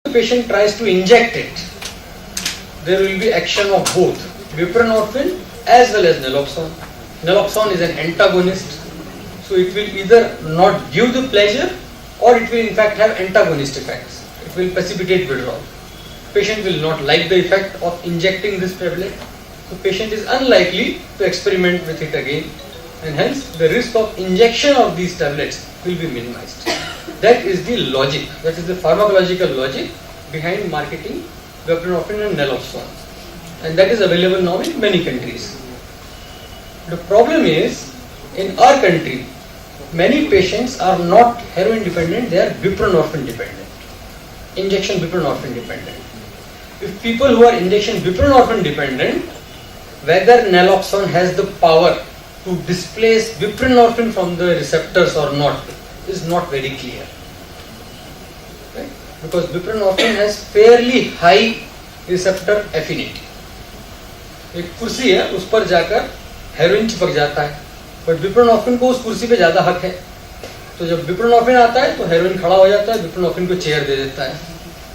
the patient tries to inject it, there will be action of both buprenorphine as well as naloxone. Naloxone is an antagonist, so it will either not give the pleasure or it will in fact have antagonist effects. It will precipitate withdrawal. Patient will not like the effect of injecting this tablet, so patient is unlikely to experiment with it again, and hence the risk of injection of these tablets will be minimized. That is the logic, that is the pharmacological logic behind marketing buprenorphine and naloxone, and that is available now in many countries. The problem is, in our country, many patients are not heroin dependent, they are buprenorphine dependent, injection buprenorphine dependent. If people who are injection buprenorphine dependent, whether naloxone has the power to displace buprenorphine from the receptors or not is not very clear. Right? Because buprenorphine has fairly high receptor affinity. एक कुर्सी है, उस पर जाकर heroin चिपक जाता है, but buprenorphine को उस कुर्सी पे ज्यादा हक है, तो जब बुप्रेनॉर्फिन आता है तो हेरोइन खड़ा हो जाता है, बुप्रेनॉर्फिन को चेयर दे देता है.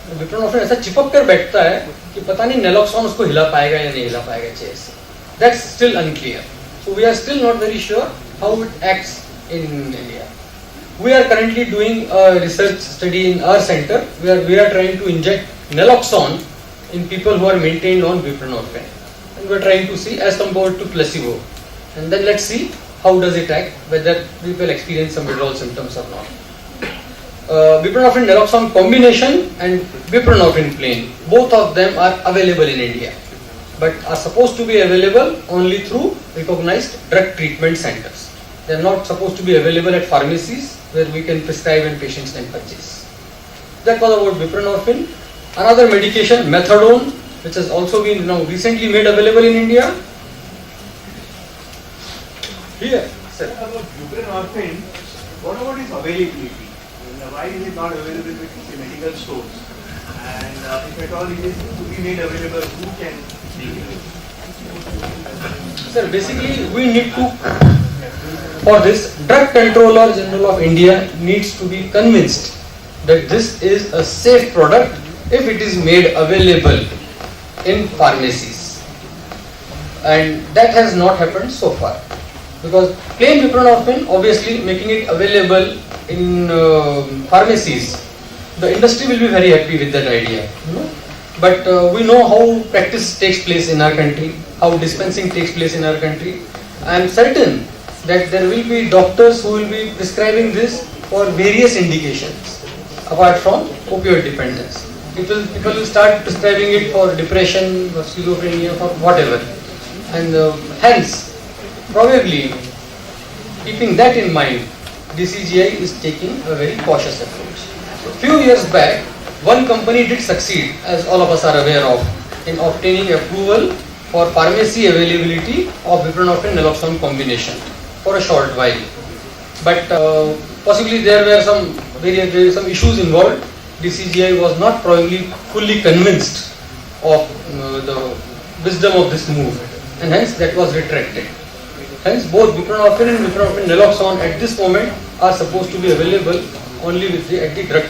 तो बुप्रेनॉर्फिन ऐसा चिपक कर बैठता है कि पता नहीं नैलोक्सोन उसको हिला पाएगा या नहीं हिला पाएगा चेयर से. That's still unclear. So we are still not very sure how it acts in India. We are currently doing a research study in our center where we are trying to inject naloxone in people who are maintained on buprenorphine, and we are trying to see as compared to placebo, and then let's see how does it act, whether people experience some withdrawal symptoms or not. Buprenorphine naloxone combination and buprenorphine plain, both of them are available in India, but are supposed to be available only through recognized drug treatment centers. They are not supposed to be available at pharmacies where we can prescribe and patients can purchase. That was about buprenorphine. Another medication, methadone, which has also been now recently made available in India. Here, sir. About buprenorphine, what about its availability? Why is it not available in medical stores? And if at all it is to be made available, who can take it? Sir, basically we need to, for this, Drug Controller General of India needs to be convinced that this is a safe product if it is made available in pharmacies, and that has not happened so far, because plain buprenorphine, obviously making it available in pharmacies, the industry will be very happy with that idea, but we know how practice takes place in our country, how dispensing takes place in our country. I am certain that there will be doctors who will be prescribing this for various indications apart from opioid dependence. People will start prescribing it for depression, for schizophrenia, for whatever, and hence probably keeping that in mind, DCGI is taking a very cautious approach. A few years back, one company did succeed, as all of us are aware of, in obtaining approval for pharmacy availability of buprenorphine naloxone combination for a short while, but possibly there were some issues involved. DCGI was not probably fully convinced of the wisdom of this move, and hence that was retracted. Hence both buprenorphine and buprenorphine naloxone at this moment are supposed to be available only at the drug